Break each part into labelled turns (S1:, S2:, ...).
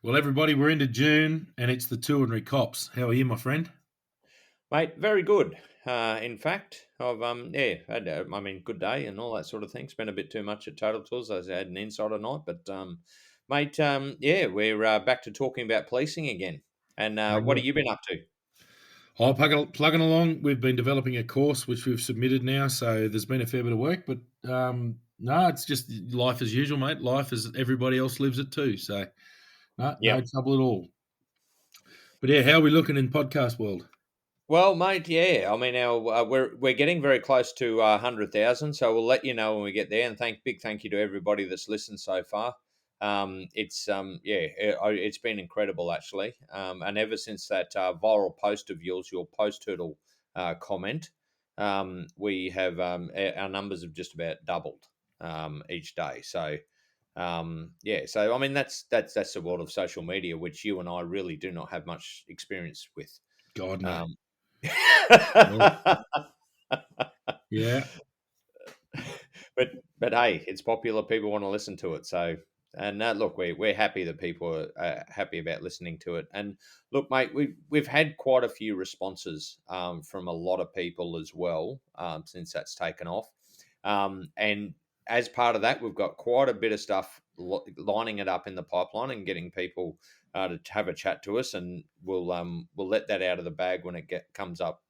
S1: Well, everybody, we're into June and it's the Touring Cops. How are you, my friend?
S2: Mate, very good. In fact, I've had good day and all that sort of thing. Spent a bit too much at Total Tools. I had an insider night, but mate, we're back to talking about policing again. And what have you been up to?
S1: Oh, plugging along. We've been developing a course which we've submitted now, so there's been a fair bit of work. But no, it's just life as usual, mate. Life as everybody else lives it too. So no
S2: Yep.
S1: trouble at all. But yeah, how are we looking in podcast world?
S2: Well, mate, yeah. I mean, we're getting very close to 100,000, so we'll let you know when we get there. And big thank you to everybody that's listened so far. It's been incredible actually. And ever since that viral post of yours, your post turtle comment, we have our numbers have just about doubled each day. So so I mean that's the world of social media, which you and I really do not have much experience with.
S1: God no.
S2: Um,
S1: Oh, yeah,
S2: but hey, it's popular. People want to listen to it. So and look, we're happy that people are happy about listening to it. And look, mate, we've had quite a few responses from a lot of people as well since that's taken off. And as part of that, we've got quite a bit of stuff lining it up in the pipeline and getting people to have a chat to us, and we'll let that out of the bag when it comes up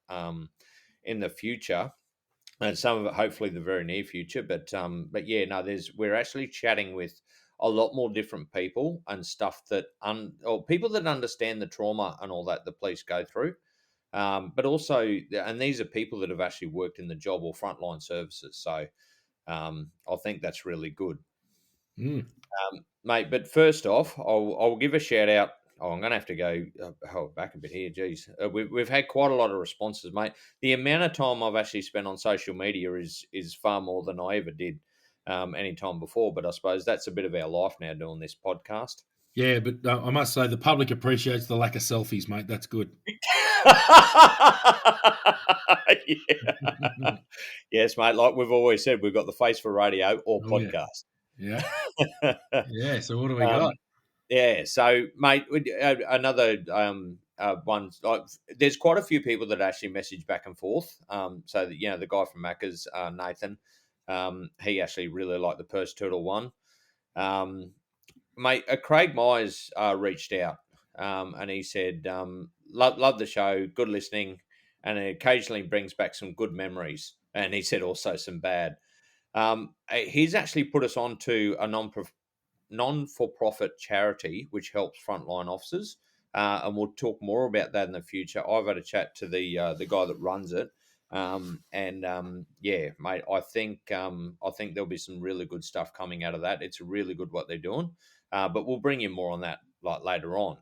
S2: in the future, and some of it hopefully the very near future. But yeah, no, we're actually chatting with a lot more different people and stuff that or people that understand the trauma and all that the police go through. But also, and these are people that have actually worked in the job or frontline services. So I think that's really good.
S1: mm.
S2: Mate, but first off, I'll give a shout out. Oh, I'm going to have to go back a bit here. Geez, we've had quite a lot of responses, mate. The amount of time I've actually spent on social media is far more than I ever did any time before. But I suppose that's a bit of our life now doing this podcast.
S1: Yeah. But I must say the public appreciates the lack of selfies, mate. That's good.
S2: Yeah. Yes, mate. Like we've always said, we've got the face for radio or
S1: Oh yeah,
S2: podcast.
S1: yeah, yeah. So what do we got?
S2: Yeah, so mate, another one. There's quite a few people that actually message back and forth. So that the guy from Macca's, Nathan, he actually really liked the purse turtle one. Um, Mate, Craig Myers reached out, and he said, love the show, good listening, and it occasionally brings back some good memories." And he said also some bad. He's actually put us on to a non-for-profit charity which helps frontline officers, and we'll talk more about that in the future. I've had a chat to the guy that runs it, yeah, mate, I think there'll be some really good stuff coming out of that. It's really good what they're doing, but we'll bring you more on that like later on.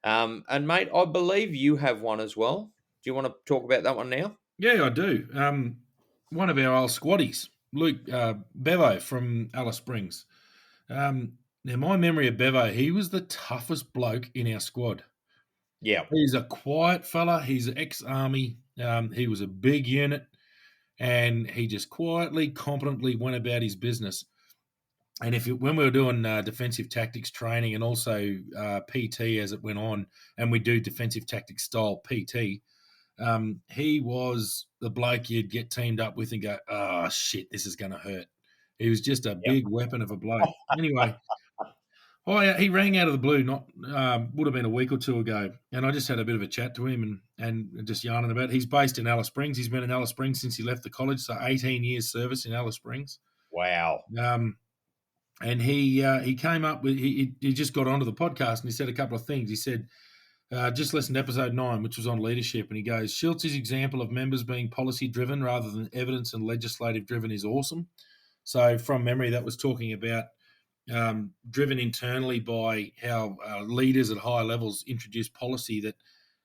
S2: And mate, I believe you have one as well. Do you want to talk about that one now?
S1: Yeah, I do. One of our old squaddies, Luke Bevo from Alice Springs. Now, my memory of Bevo, he was the toughest bloke in our squad.
S2: Yeah.
S1: He's a quiet fella. He's ex-army. He was a big unit, and he just quietly, competently went about his business. And when we were doing defensive tactics training and also PT as it went on, and we do defensive tactics style PT, he was the bloke you'd get teamed up with and go, oh, shit, this is going to hurt. He was just a
S2: Yep.
S1: big weapon of a bloke. Anyway, he rang out of the blue, not would have been a week or two ago, and I just had a bit of a chat to him and just yarning about it. He's based in Alice Springs. He's been in Alice Springs since he left the college, so 18 years service in Alice Springs.
S2: Wow.
S1: And he came up with he just got onto the podcast and he said a couple of things. He said, just listened to episode 9, which was on leadership, and he goes, Schultzy's example of members being policy driven rather than evidence and legislative driven is awesome. So from memory, that was talking about driven internally by how leaders at higher levels introduce policy that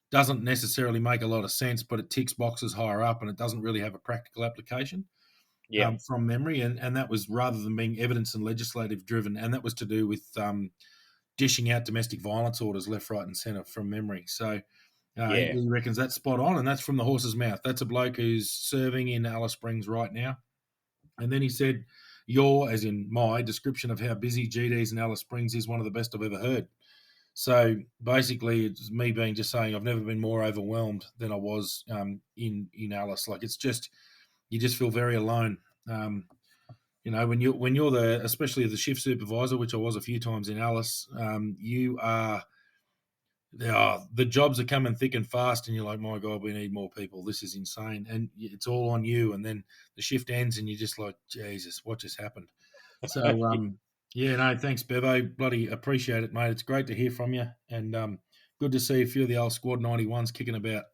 S1: doesn't necessarily make a lot of sense, but it ticks boxes higher up and it doesn't really have a practical application
S2: Yeah.
S1: from memory. And that was rather than being evidence and legislative driven. And that was to do with dishing out domestic violence orders left, right, and centre from memory. So
S2: Yeah.
S1: he reckons that's spot on, and that's from the horse's mouth. That's a bloke who's serving in Alice Springs right now. And then he said, your, as in my, description of how busy GD's in Alice Springs is one of the best I've ever heard. So basically, it's me being just saying I've never been more overwhelmed than I was in Alice. Like it's just you just feel very alone. Um, when you're the especially the shift supervisor, which I was a few times in Alice, you are the jobs are coming thick and fast, and you're like, my God, we need more people. This is insane, and it's all on you. And then the shift ends, and you're just like, Jesus, what just happened? So, yeah, no, thanks, Bevo. Bloody appreciate it, mate. It's great to hear from you, and good to see a few of the old Squad 91s kicking about.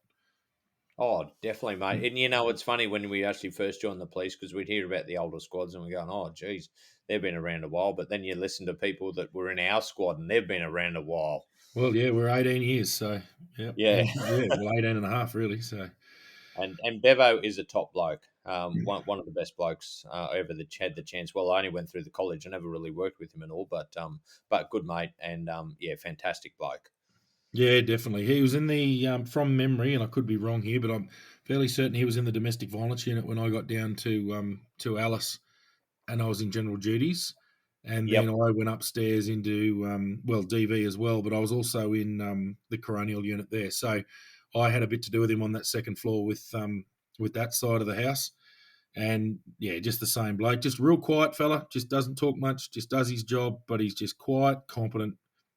S2: Oh, definitely, mate.
S1: Mm.
S2: And it's funny when we actually first joined the police because we'd hear about the older squads and we're going, oh, geez, they've been around a while. But then you listen to people that were in our squad and they've been around a while.
S1: Well, yeah, we're 18 years, so yeah,
S2: Yeah.
S1: and yeah, well, 18 and a half, really. So,
S2: And Bevo is a top bloke. One of the best blokes I ever had the chance. Well, I only went through the college. I never really worked with him at all, but good mate and yeah, fantastic bloke.
S1: yeah, definitely. He was in the from memory, and I could be wrong here, but I'm fairly certain he was in the domestic violence unit when I got down to Alice, and I was in general duties, and then
S2: Yep.
S1: I went upstairs into well DV as well, but I was also in the coronial unit there, so I had a bit to do with him on that second floor with that side of the house, and yeah, just the same bloke, just real quiet fella, just doesn't talk much, just does his job, but he's just quiet, competent,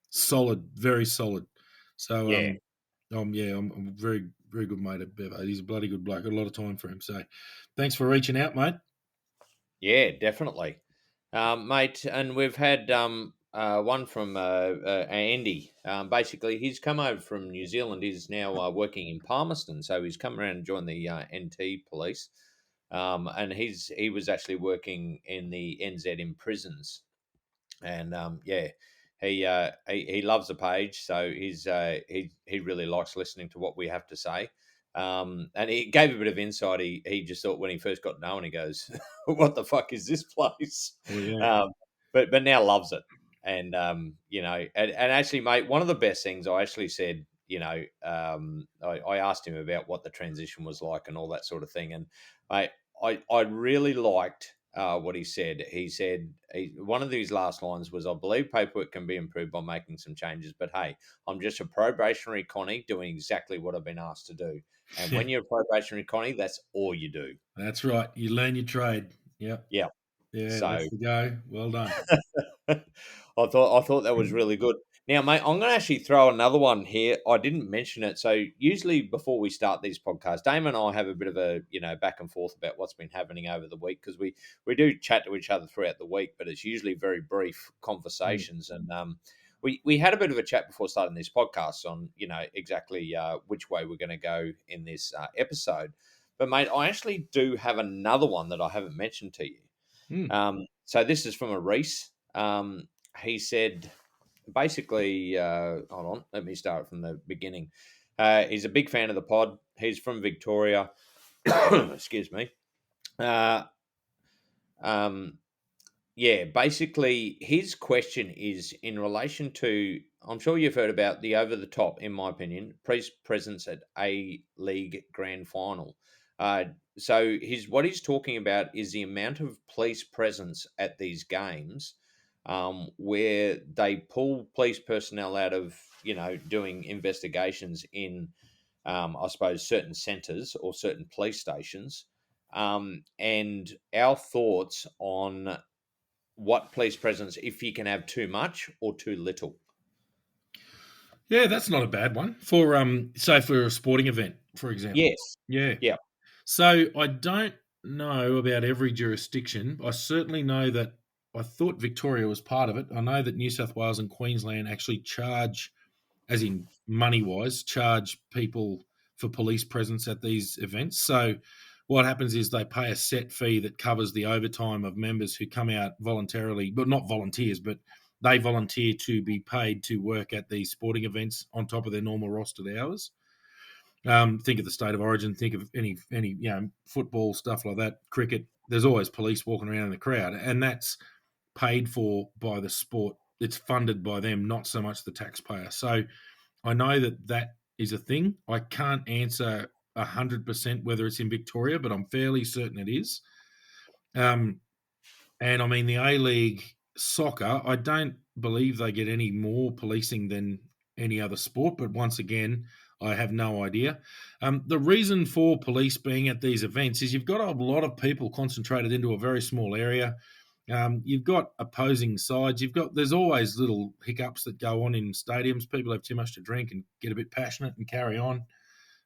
S1: solid, very solid. So
S2: Yeah.
S1: yeah, I'm very very good mate at Bevo. He's a bloody good bloke. Got a lot of time for him. So thanks for reaching out, mate.
S2: Yeah, definitely, mate. And we've had one from Andy. Basically, he's come over from New Zealand. He's now working in Palmerston, so he's come around and joined the NT police. And he was actually working in the NZ in prisons, and yeah, he loves the page, so he really likes listening to what we have to say. And he gave a bit of insight. He just thought when he first got known, he goes, "What the fuck is this place?"
S1: Well, yeah.
S2: Um, but now loves it, and and actually, mate, one of the best things I actually said. I asked him about what the transition was like and all that sort of thing, and I really liked what he said. He said one of these last lines was, "I believe paperwork can be improved by making some changes, but hey, I'm just a probationary Connie doing exactly what I've been asked to do. And when you're a probationary Connie, that's all you do."
S1: That's right. You learn your trade. Yep.
S2: Yeah.
S1: Yeah,
S2: So
S1: that's the go. Well done.
S2: I thought that was really good. Now, mate, I'm going to actually throw another one here. I didn't mention it. So usually before we start these podcasts, Damon and I have a bit of a back and forth about what's been happening over the week because we do chat to each other throughout the week, but it's usually very brief
S1: Mm.
S2: conversations. And we had a bit of a chat before starting these podcasts on exactly which way we're going to go in this episode. But mate, I actually do have another one that I haven't mentioned to you.
S1: Mm.
S2: So this is from a Reese. He said, basically, hold on, let me start from the beginning. He's a big fan of the pod. He's from Victoria. Excuse me. Uh, um, yeah, basically, his question is in relation to. I'm sure you've heard about the over the top, in my opinion, presence at A League Grand Final. Uh, so what he's talking about is the amount of police presence at these games, where they pull police personnel out of doing investigations in, I suppose, certain centres or certain police stations, and our thoughts on what police presence if you can have too much or too little.
S1: Yeah, that's not a bad one for say for a sporting event, for example.
S2: Yes.
S1: Yeah.
S2: Yeah.
S1: So I don't know about every jurisdiction. I certainly know that I thought Victoria was part of it. I know that New South Wales and Queensland actually charge, as in money wise, charge people for police presence at these events. So what happens is they pay a set fee that covers the overtime of members who come out voluntarily, but not volunteers, but they volunteer to be paid to work at these sporting events on top of their normal rostered hours. Think of the state of origin. Think of any football stuff like that, cricket. There's always police walking around in the crowd, and that's paid for by the sport. It's funded by them, not so much the taxpayer. So I know that is a thing. I can't answer 100% whether it's in Victoria, but I'm fairly certain it is. Um, and I mean the A League soccer. I don't believe they get any more policing than any other sport, but once again, I have no idea. The reason for police being at these events is you've got a lot of people concentrated into a very small area. You've got opposing sides. There's always little hiccups that go on in stadiums. People have too much to drink and get a bit passionate and carry on.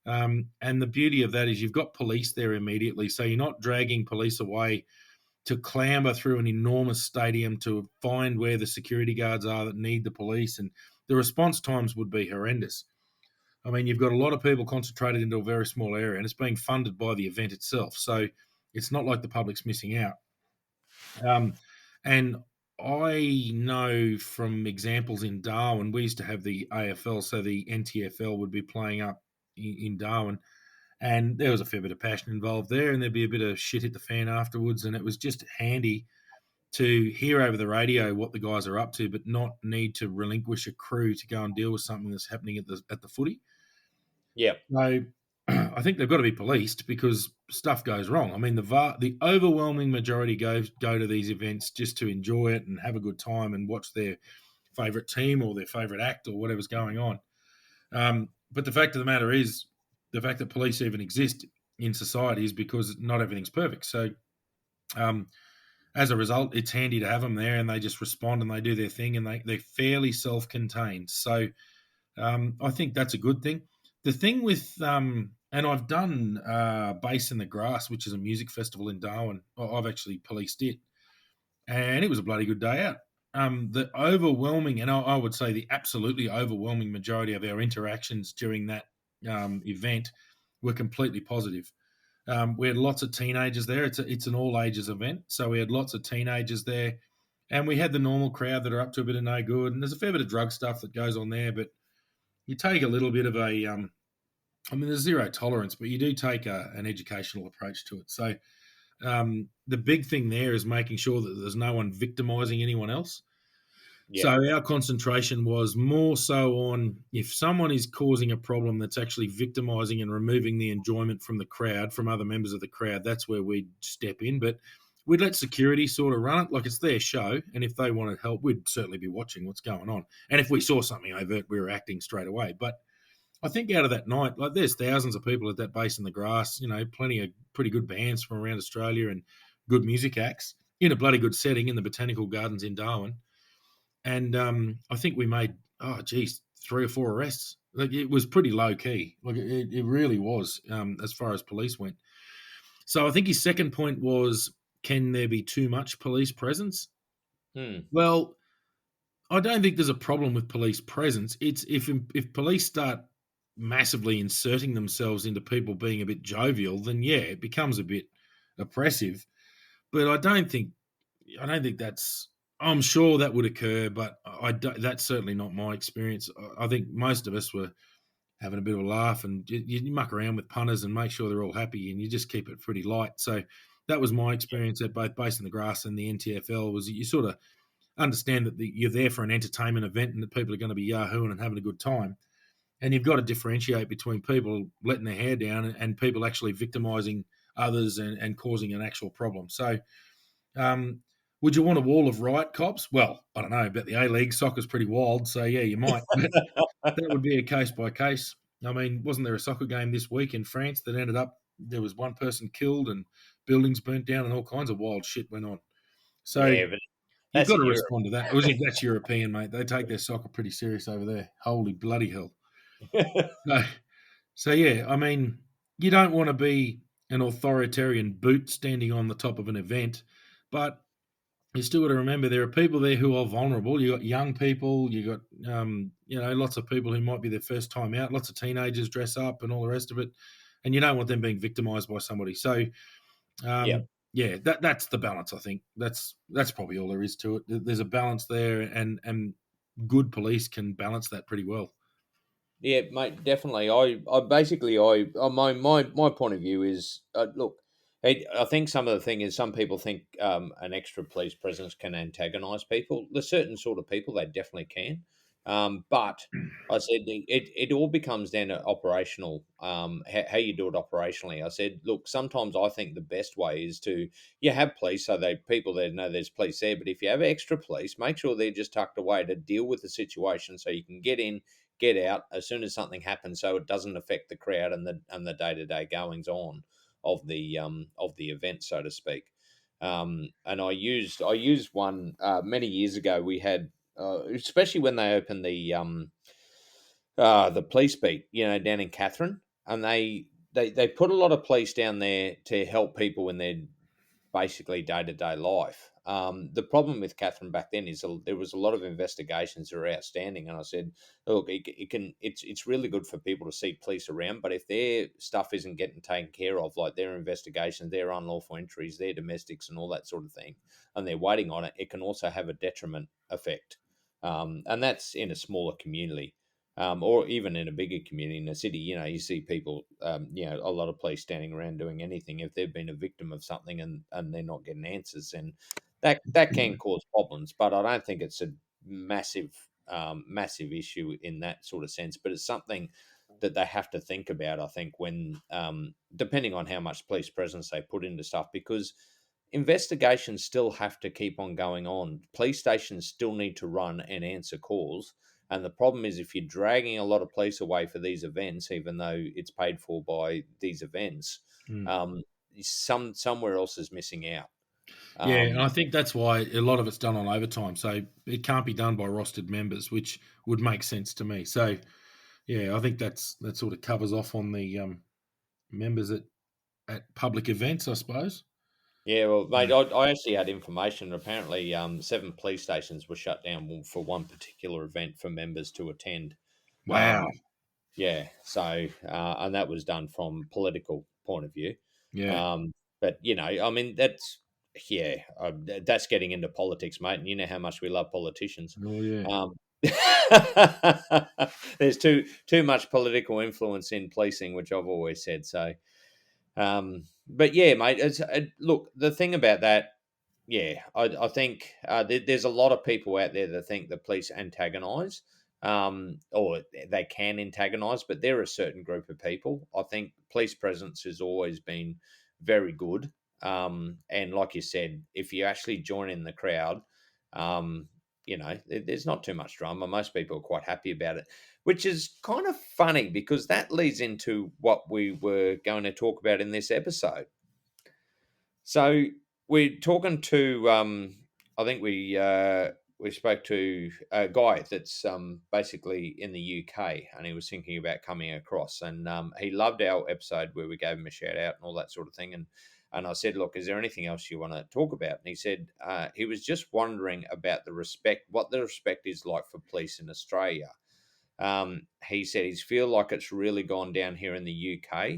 S1: And the beauty of that is you've got police there immediately, so you're not dragging police away to clamber through an enormous stadium to find where the security guards are that need the police, and the response times would be horrendous. I mean, you've got a lot of people concentrated into a very small area, and it's being funded by the event itself, so it's not like the public's missing out. And I know from examples in Darwin, we used to have the AFL, so the NTFL would be playing up in Darwin, and there was a fair bit of passion involved there, and there'd be a bit of shit hit the fan afterwards, and it was just handy to hear over the radio what the guys are up to, but not need to relinquish a crew to go and deal with something that's happening at the footy.
S2: Yeah.
S1: So I think they've got to be policed because stuff goes wrong. I mean, the overwhelming majority go to these events just to enjoy it and have a good time and watch their favourite team or their favourite act or whatever's going on. But the fact of the matter is, the fact that police even exist in society is because not everything's perfect. So as a result, it's handy to have them there, and they just respond and they do their thing, and they're fairly self-contained. So I think that's a good thing. The thing with and I've done Bass in the Grass, which is a music festival in Darwin. I've actually policed it, and it was a bloody good day out. The overwhelming, and I would say the absolutely overwhelming majority of our interactions during that event were completely positive. We had lots of teenagers there. It's an all ages event, so we had lots of teenagers there, and we had the normal crowd that are up to a bit of no good. And there's a fair bit of drug stuff that goes on there, but you take a little bit of a, I mean, there's zero tolerance, but you do take an educational approach to it. So the big thing there is making sure that there's no one victimising anyone else.
S2: Yeah.
S1: So our concentration was more so on if someone is causing a problem that's actually victimising and removing the enjoyment from the crowd, from other members of the crowd, that's where we'd step in. But we'd let security sort of run it like it's their show. And if they wanted help, we'd certainly be watching what's going on. And if we saw something overt, we were acting straight away. But I think out of that night, like there's thousands of people at that Bass in the Grass, plenty of pretty good bands from around Australia and good music acts in a bloody good setting in the Botanical Gardens in Darwin. And I think we made, 3 or 4 arrests. Like it was pretty low key. Like it really was as far as police went. So I think his second point was, can there be too much police presence? Well, I don't think there's a problem with police presence. It's if police start massively inserting themselves into people being a bit jovial, then yeah, it becomes a bit oppressive. But I don't think that's. I'm sure that would occur, but that's certainly not my experience. I think most of us were having a bit of a laugh, and you muck around with punters and make sure they're all happy, and you just keep it pretty light. So that was my experience at both Bass in the Grass and the NTFL. Was that you sort of understand that you're there for an entertainment event and that people are going to be yahooing and having a good time, and you've got to differentiate between people letting their hair down and people actually victimising others and causing an actual problem. So. Would you want a wall of riot cops? Well, I don't know, but the A-League soccer's pretty wild, so yeah, you might. But that would be a case by case. I mean, wasn't there a soccer game this week in France that ended up there was one person killed and buildings burnt down and all kinds of wild shit went on? So
S2: Yeah, but
S1: you've
S2: that's
S1: got
S2: in
S1: to
S2: Europe.
S1: respond to that. That's European, mate. They take their soccer pretty serious over there. Holy bloody hell. So yeah, I mean, you don't want to be an authoritarian boot standing on the top of an event, but you still got to remember there are people there who are vulnerable. You got young people, you got lots of people who might be their first time out. Lots of teenagers dress up and all the rest of it, and you don't want them being victimised by somebody. So,
S2: Yeah.
S1: yeah, that's the balance. I think that's probably all there is to it. There's a balance there, and good police can balance that pretty well.
S2: Yeah, mate, definitely. I basically, my point of view is, look, I think some of the thing is some people think an extra police presence can antagonise people. There's certain sort of people they definitely can. But I said it all becomes then operational, how you do it operationally. I said, look, sometimes I think the best way is to you have police, so they people there know there's police there. But if you have extra police, make sure they're just tucked away to deal with the situation, so you can get in, get out as soon as something happens, so it doesn't affect the crowd and the day to day goings on of the event, so to speak. And I used one many years ago. We had especially when they opened the police beat, down in Catherine, and they put a lot of police down there to help people in their basically day to day life. The problem with Catherine back then is there was a lot of investigations that were outstanding, and I said, look, it's really good for people to see police around, but if their stuff isn't getting taken care of, like their investigations, their unlawful entries, their domestics, and all that sort of thing, and they're waiting on it, it can also have a detriment effect, and that's in a smaller community. Or even in a bigger community in a city, you see people, a lot of police standing around doing anything. If they've been a victim of something and they're not getting answers, and that can cause problems. But I don't think it's a massive issue in that sort of sense. But it's something that they have to think about. I think when depending on how much police presence they put into stuff, because investigations still have to keep on going on. Police stations still need to run and answer calls, and the problem is if you're dragging a lot of police away for these events, even though it's paid for by these events,
S1: Mm.
S2: um, somewhere else is missing out.
S1: Yeah, and
S2: Um,
S1: I think that's why a lot of it's done on overtime. So it can't be done by rostered members, which would make sense to me. So yeah, I think that sort of covers off on the members at public events, I suppose.
S2: yeah, well, mate,
S1: Mm.
S2: I actually had information. Apparently, 7 police stations were shut down for one particular event for members to attend.
S1: Wow.
S2: Um, Yeah, so and that was done from political point of view.
S1: Yeah.
S2: Um, but I mean, that's getting into politics, mate, and you know how much we love politicians.
S1: Oh yeah.
S2: Um, there's too much political influence in policing, which I've always said. So, but yeah, mate. Look, the thing about that, yeah, I think there's a lot of people out there that think the police antagonise, or they can antagonise, but they're a certain group of people. I think police presence has always been very good. And like you said, if you actually join in the crowd, there's not too much drama. Most people are quite happy about it, which is kind of funny because that leads into what we were going to talk about in this episode. So we're talking to, I think we spoke to a guy that's basically in the UK, and he was thinking about coming across, and he loved our episode where we gave him a shout out and all that sort of thing, and I said, look, is there anything else you want to talk about? And he said he was just wondering about what the respect is like for police in Australia. He said he's feel like it's really gone down here in the UK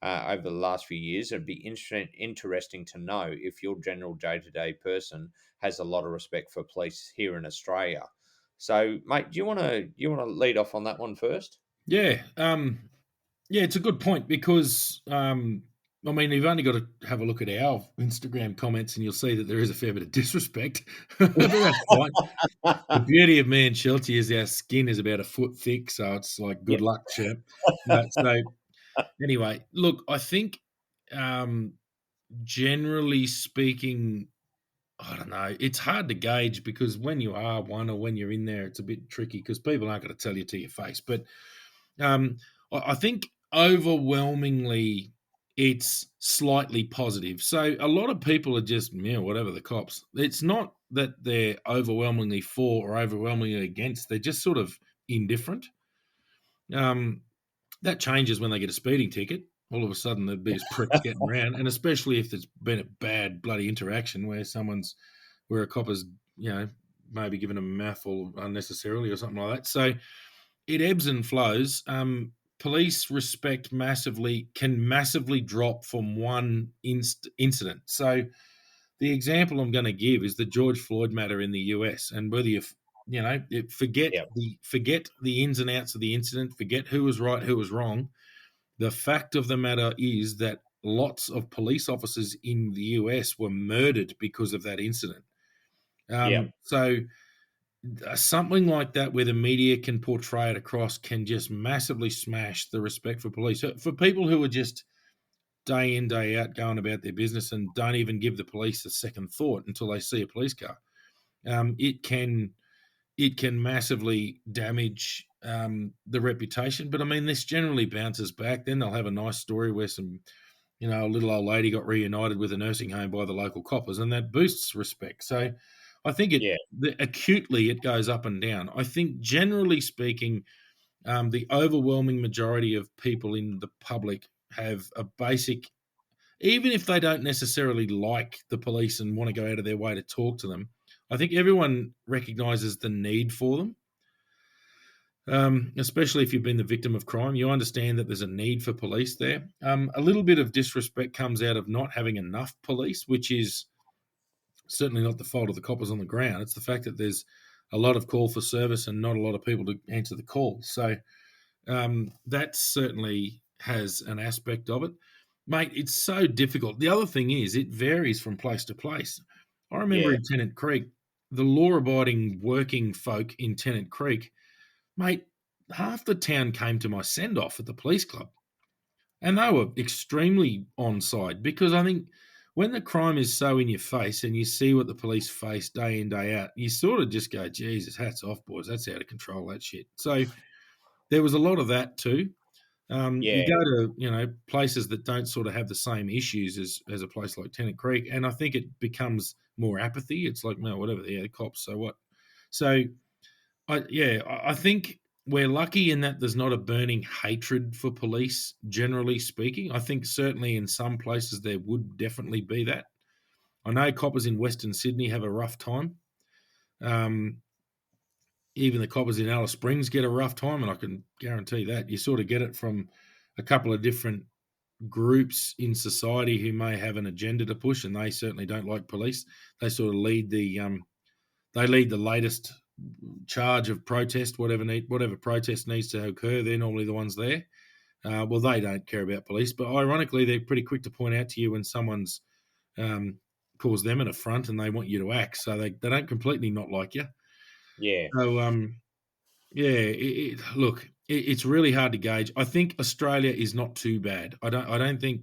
S2: over the last few years. It'd be interesting to know if your general day to day person has a lot of respect for police here in Australia. So, mate, do you want to lead off on that one first?
S1: Yeah. Yeah, it's a good point because I mean you've only got to have a look at our Instagram comments and you'll see that there is a fair bit of disrespect. But that's fine. The beauty of me and Shelty is our skin is about a foot thick, so it's like
S2: Yeah,
S1: good luck, champ. So anyway, look, I think um, generally speaking, I don't know. It's hard to gauge because when you are one or when you're in there, it's a bit tricky because people aren't going to tell you to your face. But um, I think overwhelmingly it's slightly positive. So a lot of people are just, whatever the cops. It's not that they're overwhelmingly for or overwhelmingly against. They're just sort of indifferent. Um, that changes when they get a speeding ticket. All of a sudden, the biggest pricks getting around, and especially if there's been a bad bloody interaction where a cop has, maybe given them a mouthful unnecessarily or something like that. So it ebbs and flows. Police respect can massively drop from one incident. So the example I'm going to give is the George Floyd matter in the US, and whether forget
S2: yeah,
S1: the ins and outs of the incident, forget who was right, who was wrong. The fact of the matter is that lots of police officers in the US were murdered because of that incident.
S2: yeah,
S1: So something like that where the media can portray it across can just massively smash the respect for police. So for people who are just day in, day out going about their business and don't even give the police a second thought until they see a police car, it can massively damage the reputation. But I mean, this generally bounces back. Then they'll have a nice story where a little old lady got reunited with a nursing home by the local coppers, and that boosts respect. So I think
S2: Yeah,
S1: acutely it goes up and down. I think generally speaking, the overwhelming majority of people in the public have a basic, even if they don't necessarily like the police and want to go out of their way to talk to them, I think everyone recognizes the need for them. Especially if you've been the victim of crime, you understand that there's a need for police there. A little bit of disrespect comes out of not having enough police, which is certainly not the fault of the coppers on the ground. It's the fact that there's a lot of call for service and not a lot of people to answer the call. So that certainly has an aspect of it. Mate, it's so difficult. The other thing is it varies from place to place. I remember
S2: yeah,
S1: in Tennant Creek, the law-abiding working folk in Tennant Creek, mate, half the town came to my send-off at the police club. And they were extremely on side because I think when the crime is so in your face and you see what the police face day in, day out, you sort of just go, Jesus, hats off, boys. That's out of control, that shit. So there was a lot of that too. You
S2: yeah,
S1: go to places that don't sort of have the same issues as a place like Tennant Creek, and I think it becomes more apathy. It's like, no, whatever, the cops, so what? So I think we're lucky in that there's not a burning hatred for police, generally speaking. I think certainly in some places there would definitely be that. I know coppers in Western Sydney have a rough time. Um, Even the coppers in Alice Springs get a rough time, and I can guarantee that. You sort of get it from a couple of different groups in society who may have an agenda to push, and they certainly don't like police. They sort of lead the latest charge of protest, whatever protest needs to occur. They're normally the ones there. Well, they don't care about police, but ironically, they're pretty quick to point out to you when someone's um, caused them an affront and they want you to act. So they don't completely not like you.
S2: yeah,
S1: So yeah, look, it's really hard to gauge. I think Australia is not too bad. I don't think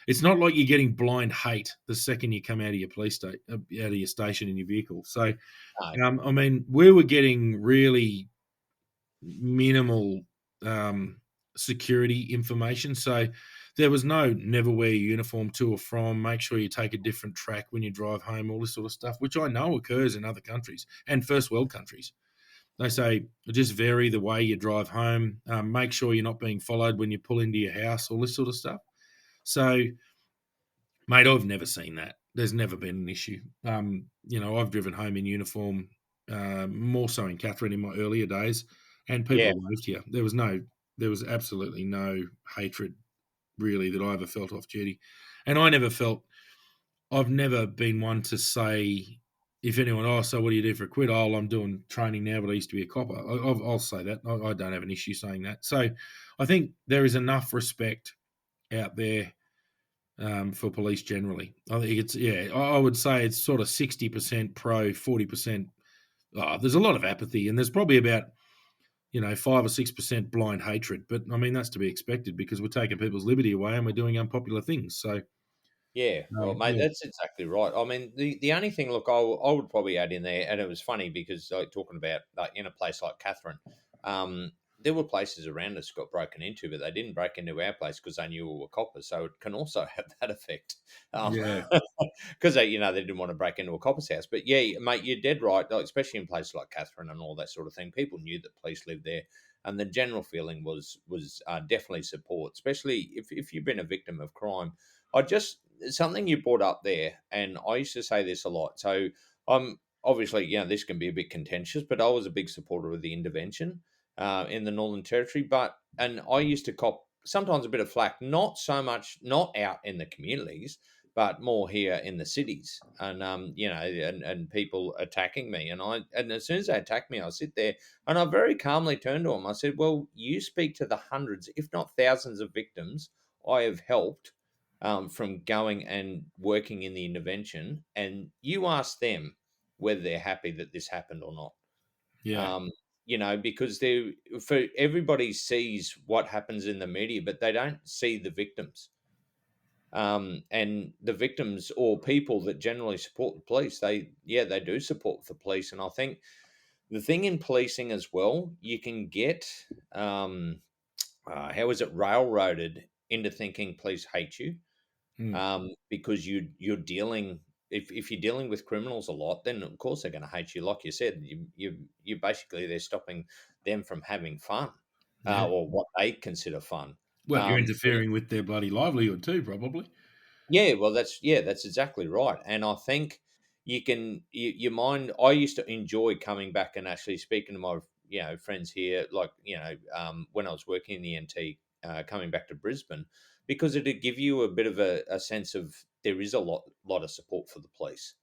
S1: it's not like you're getting blind hate the second you come out of your out of your station in your vehicle. So
S2: no,
S1: I mean, we were getting really minimal security information. So there was no never wear your uniform to or from, make sure you take a different track when you drive home, all this sort of stuff, which I know occurs in other countries and first world countries. They say just vary the way you drive home, make sure you're not being followed when you pull into your house, all this sort of stuff. So, mate, I've never seen that. There's never been an issue. I've driven home in uniform, more so in Catherine in my earlier days, and people
S2: yeah,
S1: have moved here. There was absolutely no hatred really that I ever felt off duty, and I've never been one to say if anyone, oh, so what do you do for a quid? Oh, I'm doing training now, but I used to be a copper. I'll say that. I don't have an issue saying that. So I think there is enough respect out there for police generally. I think I would say it's sort of 60% pro, 40%. There's a lot of apathy, and there's probably about 5 or 6% blind hatred. But I mean, that's to be expected because we're taking people's liberty away and we're doing unpopular things. So
S2: yeah. Well, mate,
S1: yeah,
S2: that's exactly right. I mean, the only thing, look, I would probably add in there, and it was funny because like talking about like in a place like Catherine, there were places around us got broken into, but they didn't break into our place because they knew we were coppers. So it can also have that effect,
S1: yeah,
S2: because they didn't want to break into a copper's house. But yeah, mate, you're dead right. Like, especially in places like Catherine and all that sort of thing, people knew that police lived there, and the general feeling was definitely support, especially if you've been a victim of crime. I just something you brought up there, and I used to say this a lot. So I'm obviously, this can be a bit contentious, but I was a big supporter of the intervention in the Northern Territory. And I used to cop sometimes a bit of flack, not so much not out in the communities, but more here in the cities, and and people attacking me, and as soon as they attack me, I sit there and I very calmly turned to them. I said, "Well, you speak to the hundreds, if not thousands, of victims I have helped." From going and working in the intervention, and you ask them whether they're happy that this happened or not.
S1: Yeah.
S2: Um, because they for everybody sees what happens in the media, but they don't see the victims. And the victims or people that generally support the police, they do support the police. And I think the thing in policing as well, you can get how is it railroaded into thinking police hate you,
S1: Mm.
S2: because you're dealing if you're dealing with criminals a lot, then of course they're going to hate you. Like you said, you basically they're stopping them from having fun,
S1: Yeah.
S2: or what they consider fun.
S1: Well, you're
S2: And
S1: interfering with their bloody livelihood too, probably.
S2: yeah, well, that's exactly right. And I think your mind. I used to enjoy coming back and actually speaking to my friends here, like when I was working in the NT, coming back to Brisbane, because it'd give you a bit of a sense of there is a lot of support for the police.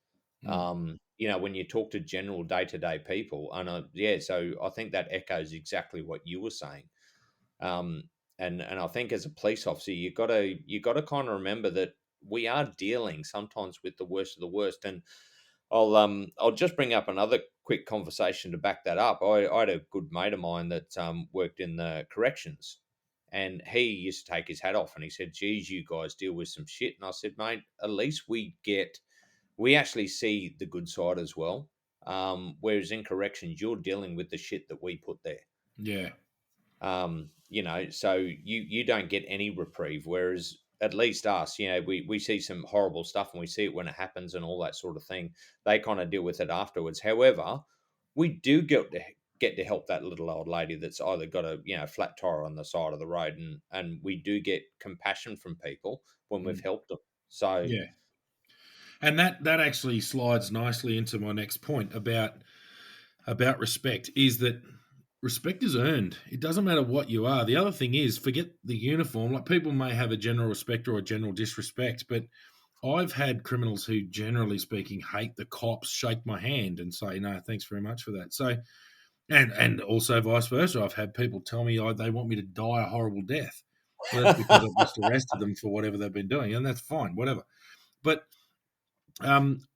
S1: Mm.
S2: When you talk to general day to day people, and so I think that echoes exactly what you were saying. Um, and I think as a police officer, you got to kind of remember that we are dealing sometimes with the worst of the worst. And I'll just bring up another quick conversation to back that up. I had a good mate of mine that worked in the corrections, and he used to take his hat off and he said, "Geez, you guys deal with some shit." And I said, "Mate, at least we actually see the good side as well. Whereas in corrections, you're dealing with the shit that we put there."
S1: Yeah.
S2: So you don't get any reprieve, whereas at least us, we see some horrible stuff and we see it when it happens and all that sort of thing. They kind of deal with it afterwards. However, we do get to help that little old lady that's either got a flat tire on the side of the road, and we do get compassion from people when we've
S1: Mm.
S2: helped them. So
S1: Yeah. And that actually slides nicely into my next point about respect, is that respect is earned. It doesn't matter what you are. The other thing is, forget the uniform. Like, people may have a general respect or a general disrespect, but I've had criminals who, generally speaking, hate the cops, shake my hand and say, "No, thanks very much for that." So, and also vice versa. I've had people tell me they want me to die a horrible death. Well, that's because I've just arrested them for whatever they've been doing, and that's fine, whatever. But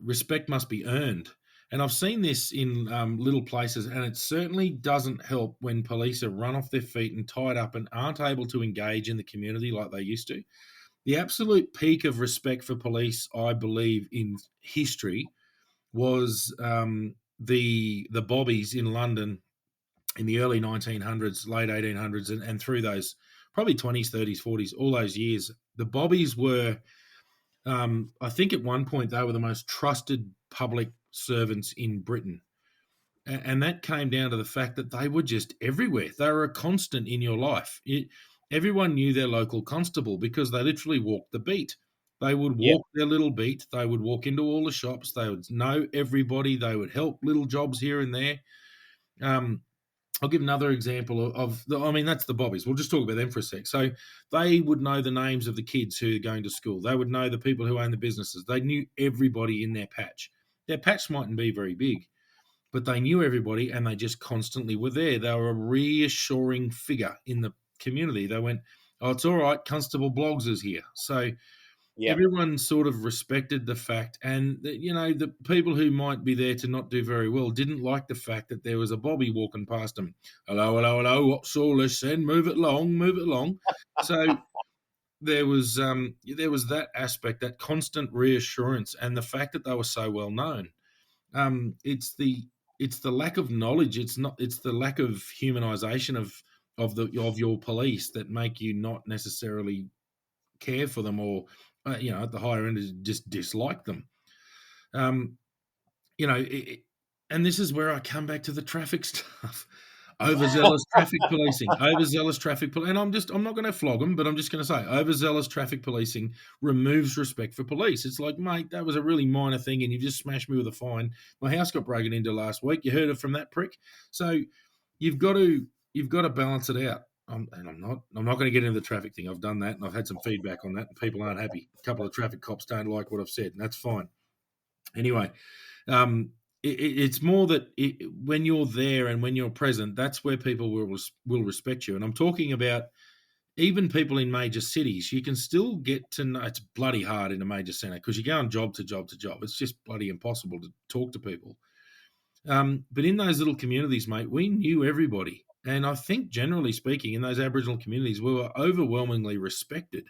S1: respect must be earned. And I've seen this in little places, and it certainly doesn't help when police are run off their feet and tied up and aren't able to engage in the community like they used to. The absolute peak of respect for police, I believe, in history was the bobbies in London in the early 1900s, late 1800s, and through those probably 20s, 30s, 40s, all those years. The bobbies were, I think at one point, they were the most trusted public servants in Britain. And that came down to the fact that they were just everywhere. They were a constant in your life. Everyone knew their local constable because they literally walked the beat. They would
S2: yeah,
S1: walk their little beat. They would walk into all the shops. They would know everybody. They would help little jobs here and there. Um, I'll give another example I mean, that's the bobbies. We'll just talk about them for a sec. So they would know the names of the kids who are going to school. They would know the people who own the businesses. They knew everybody in their patch. Their patch mightn't be very big, but they knew everybody and they just constantly were there. They were a reassuring figure in the community. They went, "Oh, it's all right. Constable Bloggs is here." So
S2: yeah,
S1: everyone sort of respected the fact, and the people who might be there to not do very well didn't like the fact that there was a bobby walking past them. "Hello, hello, hello, what's all this then? Move it along, move it along." So there was that aspect, that constant reassurance, and the fact that they were so well known. It's the lack of knowledge. It's the lack of humanization of your police that make you not necessarily care for them, or at the higher end, is just dislike them. Um, and this is where I come back to the traffic stuff. Overzealous traffic policing, overzealous traffic, and I'm not going to flog them, but I'm just going to say overzealous traffic policing removes respect for police. It's like, mate, that was a really minor thing, and you just smashed me with a fine. My house got broken into last week. You heard it from that prick. So you've got to you've got to balance it out. And I'm not going to get into the traffic thing. I've done that, and I've had some feedback on that, and people aren't happy. A couple of traffic cops don't like what I've said, and that's fine. Anyway, um, it's more that when you're there and when you're present, that's where people will respect you. And I'm talking about even people in major cities. You can still get to know. It's bloody hard in a major centre because you're going job to job to job. It's just bloody impossible to talk to people. But in those little communities, mate, we knew everybody. And I think, generally speaking, in those Aboriginal communities, we were overwhelmingly respected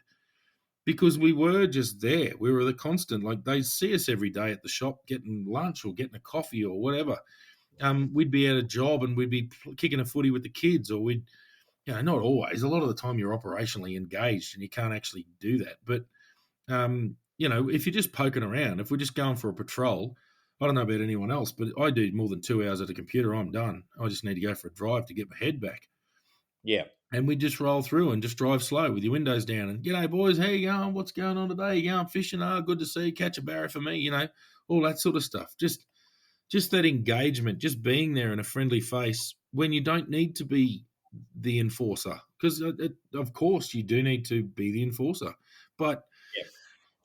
S1: because we were just there. We were the constant. Like, they'd see us every day at the shop getting lunch or getting a coffee or whatever. We'd be at a job and we'd be kicking a footy with the kids, or we'd, not always. A lot of the time you're operationally engaged and you can't actually do that. But if you're just poking around, if we're just going for a patrol, I don't know about anyone else, but I do more than 2 hours at a computer, I'm done. I just need to go for a drive to get my head back.
S2: Yeah.
S1: And we just roll through and just drive slow with your windows down. And, g'day, boys, how you going? What's going on today? You going fishing? Oh, good to see you. Catch a barra for me, all that sort of stuff. Just that engagement, just being there in a friendly face when you don't need to be the enforcer. Because, of course, you do need to be the enforcer. But
S2: Yeah.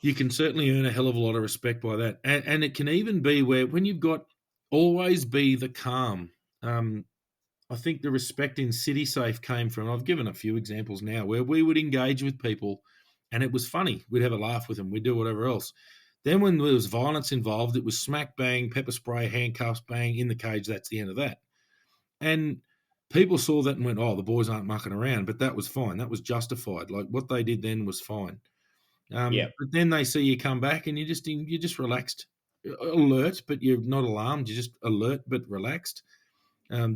S1: you can certainly earn a hell of a lot of respect by that. And it can even be where when you've got always be the calm. I think the respect in City Safe came from, I've given a few examples now, where we would engage with people and it was funny. We'd have a laugh with them. We'd do whatever else. Then when there was violence involved, it was smack, bang, pepper spray, handcuffs, bang, in the cage. That's the end of that. And people saw that and went, oh, the boys aren't mucking around. But that was fine. That was justified. Like, what they did then was fine.
S2: Yeah.
S1: But then they see you come back and you're just relaxed, alert, but you're not alarmed. You're just alert but relaxed,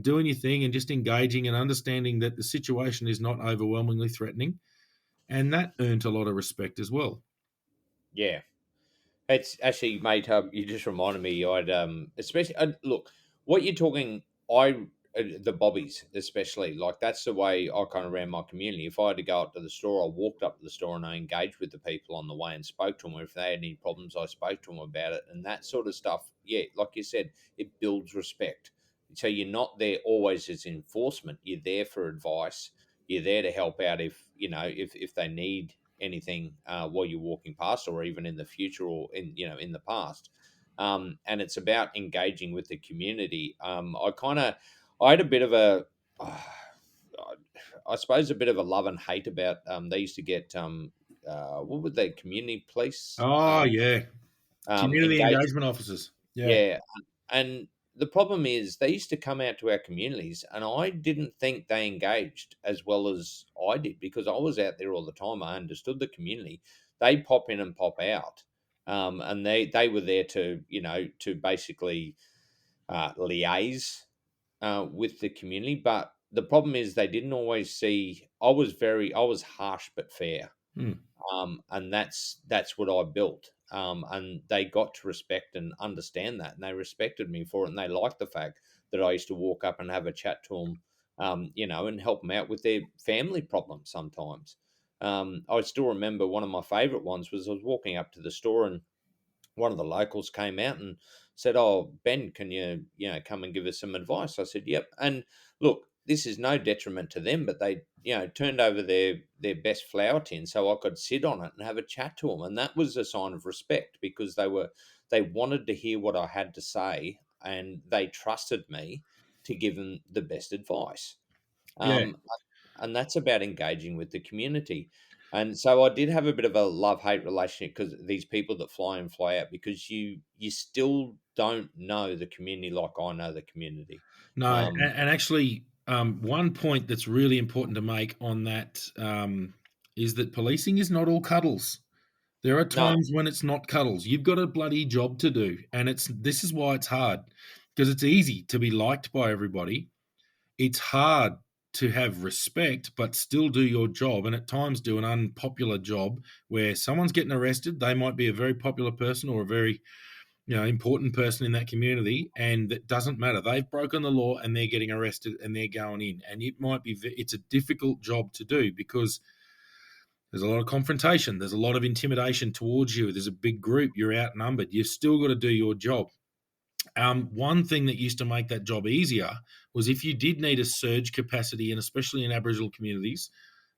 S1: doing your thing and just engaging and understanding that the situation is not overwhelmingly threatening, and that earned a lot of respect as well.
S2: Yeah. It's actually, mate. You just reminded me. I'd especially look what you're talking. The bobbies, especially, like that's the way I kind of ran my community. If I had to go up to the store, I walked up to the store and I engaged with the people on the way and spoke to them. If they had any problems, I spoke to them about it and that sort of stuff. Yeah, like you said, it builds respect. So you're not there always as enforcement. You're there for advice. You're there to help out if they need anything while you're walking past, or even in the future, or in the past. And it's about engaging with the community. I had a bit of I suppose a bit of a love and hate about. They used to get what were they, community police
S1: Oh, yeah. Community
S2: engaged.
S1: engagement officers. Yeah.
S2: Yeah, and the problem is they used to come out to our communities, and I didn't think they engaged as well as I did because I was out there all the time. I understood the community. They pop in and pop out, and they were there to basically liaise with the community. But the problem is they didn't always see. I was harsh but fair,
S1: Hmm.
S2: and that's what I built. And they got to respect and understand that, and they respected me for it, and they liked the fact that I used to walk up and have a chat to them, and help them out with their family problems sometimes. I still remember one of my favourite ones was I was walking up to the store and one of the locals came out and said, "Oh, Ben, can you come and give us some advice?" I said, "Yep." And look, this is no detriment to them, but they turned over their best flower tin so I could sit on it and have a chat to them, and that was a sign of respect because they wanted to hear what I had to say and they trusted me to give them the best advice.
S1: Yeah.
S2: Um, and that's about engaging with the community. And so I did have a bit of a love hate relationship because these people that fly in fly out, because you still don't know the community like I know the community.
S1: No,
S2: Um,
S1: and actually, one point that's really important to make on that is that policing is not all cuddles. There are
S2: no,
S1: times when it's not cuddles. You've got a bloody job to do, and this is why it's hard, because it's easy to be liked by everybody. It's hard to have respect, but still do your job, and at times do an unpopular job where someone's getting arrested. They might be a very popular person or a very important person in that community, and that doesn't matter. They've broken the law and they're getting arrested and they're going in, and it's a difficult job to do because there's a lot of confrontation. There's a lot of intimidation towards you. There's a big group. You're outnumbered. You've still got to do your job. One thing that used to make that job easier was if you did need a surge capacity, and especially in Aboriginal communities,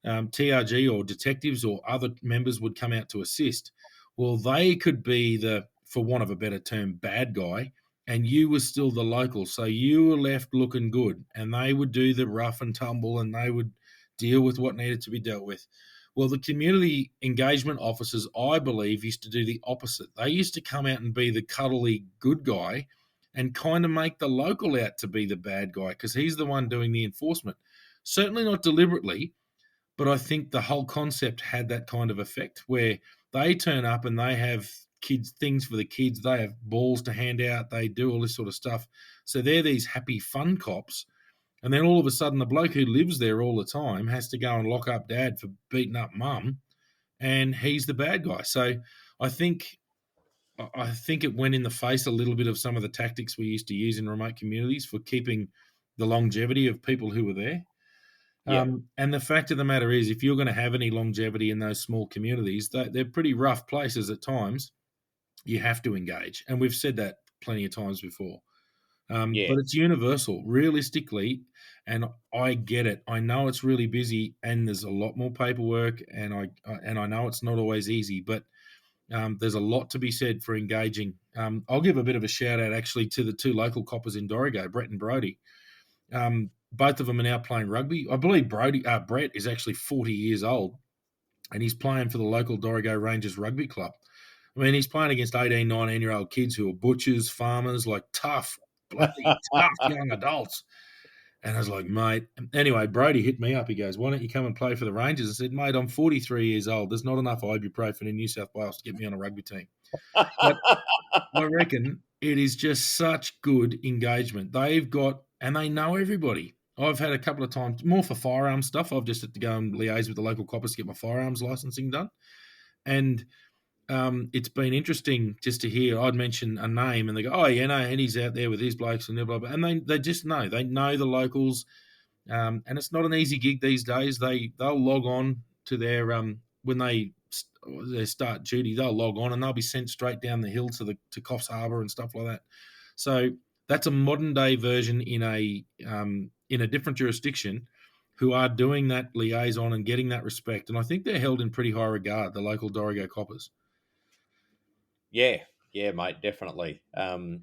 S1: TRG or detectives or other members would come out to assist. Well, they could be the, for want of a better term, bad guy, and you were still the local. So you were left looking good, and they would do the rough and tumble and they would deal with what needed to be dealt with. Well, the community engagement officers, I believe, used to do the opposite. They used to come out and be the cuddly good guy and kind of make the local out to be the bad guy because he's the one doing the enforcement. Certainly not deliberately, but I think the whole concept had that kind of effect where they turn up and they have kids things for the kids. They have balls to hand out. They do all this sort of stuff. So they're these happy, fun cops. And then all of a sudden, the bloke who lives there all the time has to go and lock up dad for beating up mum, and he's the bad guy. So I think I think it went in the face a little bit of some of the tactics we used to use in remote communities for keeping the longevity of people who were there.
S2: Yeah.
S1: And the fact of the matter is, if you're going to have any longevity in those small communities, they're pretty rough places at times. You have to engage. And we've said that plenty of times before.
S2: Yeah.
S1: But it's universal, realistically, and I get it. I know it's really busy, and there's a lot more paperwork, and I know it's not always easy, but there's a lot to be said for engaging. I'll give a bit of a shout out actually to the two local coppers in Dorrigo, Brett and Brody. Both of them are now playing rugby. I believe Brett is actually 40 years old, and he's playing for the local Dorrigo Rangers Rugby Club. I mean, he's playing against 18, 19-year-old kids who are butchers, farmers, like tough, bloody tough young adults. And I was like, mate. Anyway, Brody hit me up. He goes, why don't you come and play for the Rangers? I said, mate, I'm 43 years old. There's not enough ibuprofen in New South Wales to get me on a rugby team. But I reckon it is just such good engagement. They've got, and they know everybody. I've had a couple of times, more for firearm stuff. I've just had to go and liaise with the local coppers to get my firearms licensing done. And it's been interesting just to hear. I'd mention a name and they go, oh, yeah, no, and he's out there with his blokes and blah, blah. And they just know. They know the locals. And it's not an easy gig these days. They'll log on to their when they start duty, they'll log on and they'll be sent straight down the hill to Coffs Harbour and stuff like that. So that's a modern day version in a different jurisdiction who are doing that liaison and getting that respect. And I think they're held in pretty high regard, the local Dorrigo coppers.
S2: Yeah, yeah, mate, definitely. Yeah, no,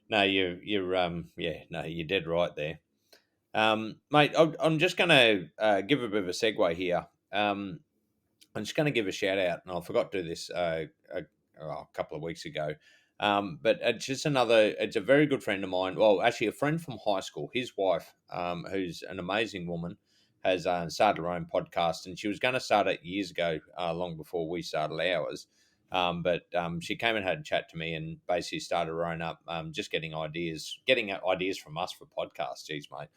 S2: no, you're dead right there, mate. I'm just going to give a bit of a segue here. I'm just going to give a shout out, and I forgot to do this a couple of weeks ago. But it's just another. It's a very good friend of mine. Well, actually, a friend from high school. His wife, who's an amazing woman, has started her own podcast, and she was going to start it years ago, long before we started ours. But she came and had a chat to me, and basically started her own up, just getting ideas from us for podcasts. Geez, mate.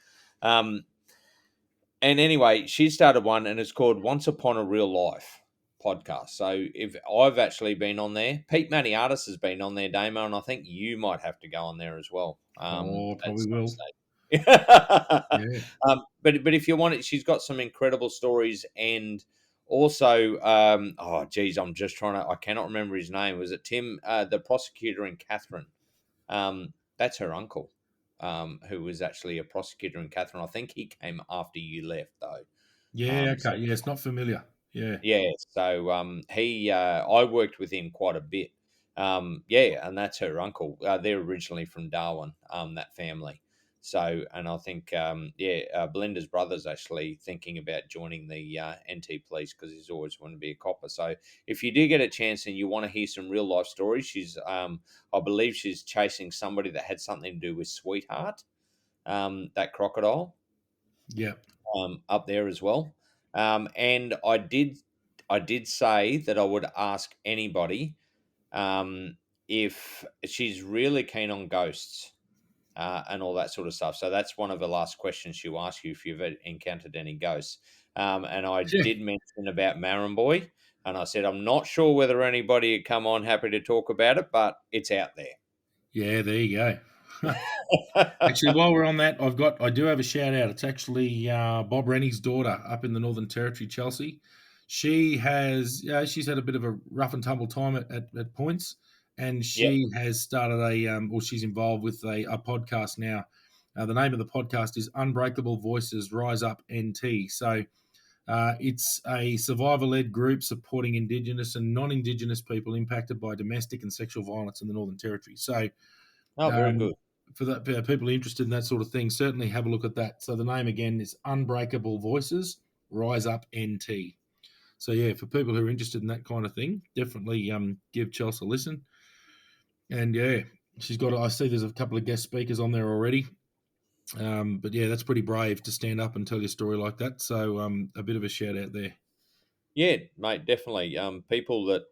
S2: And anyway, she started one, and it's called Once Upon a Real Life podcast. So if I've actually been on there, Pete Mattiatis has been on there, Damo, and I think you might have to go on there as well.
S1: Oh,
S2: At
S1: probably
S2: some
S1: will.
S2: stage.
S1: Yeah.
S2: But if you want it, she's got some incredible stories, and also, oh geez, I cannot remember his name. Was it Tim, the prosecutor in Catherine? That's her uncle, who was actually a prosecutor in Catherine. I think he came after you left, though.
S1: Yeah,
S2: So
S1: okay. Yeah, it's not familiar. Yeah.
S2: yeah, so I worked with him quite a bit. Yeah, and that's her uncle. They're originally from Darwin, that family. So, and I think, Belinda's brother's actually thinking about joining the NT police because he's always wanted to be a copper. So, if you do get a chance and you want to hear some real life stories, I believe she's chasing somebody that had something to do with Sweetheart, that crocodile,
S1: Yeah.
S2: up there as well. And I did say that I would ask anybody, if she's really keen on ghosts, and all that sort of stuff. So that's one of the last questions she'll ask you, if you've encountered any ghosts. And I
S1: Yeah.
S2: did mention about Marramboy, and I said I'm not sure whether anybody would come on happy to talk about it, but it's out there.
S1: Yeah, there you go. Actually, while we're on that, I do have a shout out. It's actually Bob Rennie's daughter up in the Northern Territory, Chelsea. She's had a bit of a rough and tumble time at points, and
S2: Yep.
S1: she has started she's involved with a podcast now. The name of the podcast is Unbreakable Voices Rise Up NT. So it's a survivor-led group supporting Indigenous and non-Indigenous people impacted by domestic and sexual violence in the Northern Territory. So
S2: Oh, very good.
S1: for people interested in that sort of thing, certainly have a look at that. So the name again is Unbreakable Voices Rise Up NT. So yeah, for people who are interested in that kind of thing, definitely give Chelsea a listen. And yeah, she's got. I see there's a couple of guest speakers on there already. But yeah, that's pretty brave to stand up and tell your story like that. So a bit of a shout out there.
S2: Yeah, mate, definitely. People that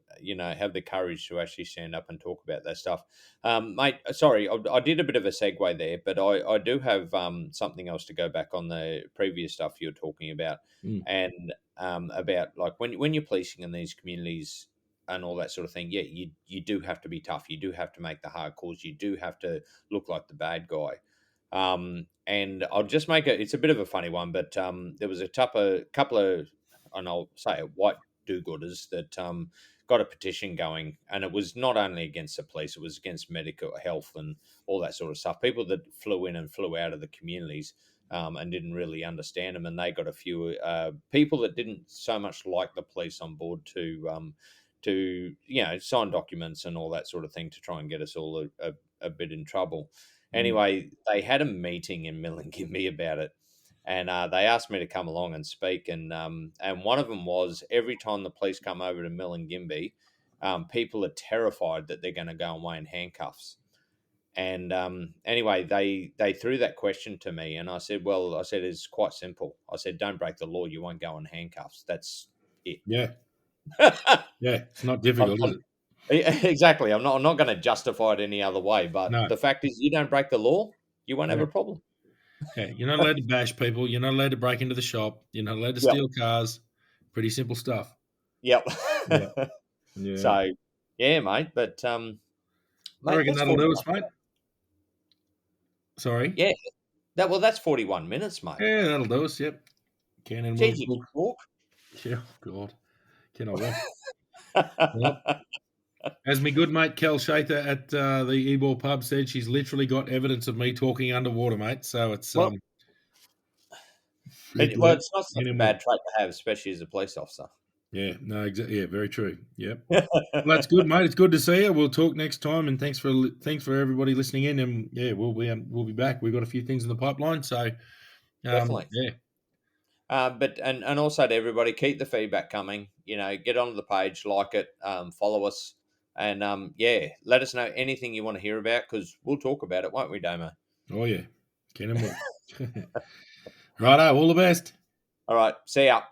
S2: have the courage to actually stand up and talk about that stuff. Mate, sorry, I did a bit of a segue there, but I do have something else to go back on the previous stuff you're talking about,
S1: Mm,
S2: and about like when you're policing in these communities and all that sort of thing. Yeah, you do have to be tough. You do have to make the hard calls. You do have to look like the bad guy. And I'll just make it. It's a bit of a funny one, but there was a couple of, and I'll say it, white do-gooders that got a petition going, and it was not only against the police; it was against medical health and all that sort of stuff. People that flew in and flew out of the communities and didn't really understand them, and they got a few people that didn't so much like the police on board to sign documents and all that sort of thing to try and get us all a bit in trouble.
S1: mm.
S2: Anyway, they had a meeting in Millingimby about it, and they asked me to come along and speak. And one of them was every time the police come over to Millingimby, people are terrified that they're going to go away in handcuffs. And anyway, they threw that question to me, and I said, "Well, I said it's quite simple. I said, don't break the law. You won't go in handcuffs. That's it."
S1: Yeah,
S2: I'm,
S1: yeah. It's not difficult, is
S2: I'm-
S1: it?
S2: exactly. I'm not going to justify it any other way. But
S1: No.
S2: the fact is, you don't break the law, you won't have
S1: Yeah,
S2: a problem.
S1: yeah. You're not allowed to bash people. You're not allowed to break into the shop. You're not allowed to
S2: Yep.
S1: steal cars. Pretty simple stuff.
S2: Yep.
S1: Yeah, yeah.
S2: So, yeah, mate. But
S1: I
S2: mate,
S1: reckon
S2: that's
S1: that'll do
S2: 41.
S1: us, mate. Sorry.
S2: Yeah, that's 41 minutes, mate.
S1: Yeah, that'll do us. Yep. Ken and
S2: Geez,
S1: Will's
S2: you
S1: book.
S2: can talk.
S1: Yeah, God. Cannot wait. Well, as my good mate Kel Shather at the Ebor pub said, she's literally got evidence of me talking underwater, mate. So it's
S2: Well,
S1: it,
S2: it's not such
S1: Ken
S2: a
S1: and Will.
S2: bad trait to have, especially as a police officer.
S1: Yeah, no, exactly. Yeah, very true. Yep. Well, that's good, mate. It's good to see you. We'll talk next time, and thanks for everybody listening in. And yeah, we'll be back. We've got a few things in the pipeline, so
S2: Definitely.
S1: yeah,
S2: But and also to everybody, keep the feedback coming. Get onto the page, like it, follow us, and yeah, let us know anything you want to hear about because we'll talk about it, won't we, Damo?
S1: oh yeah, Ken and Will. Righto, all the best.
S2: All right, see ya.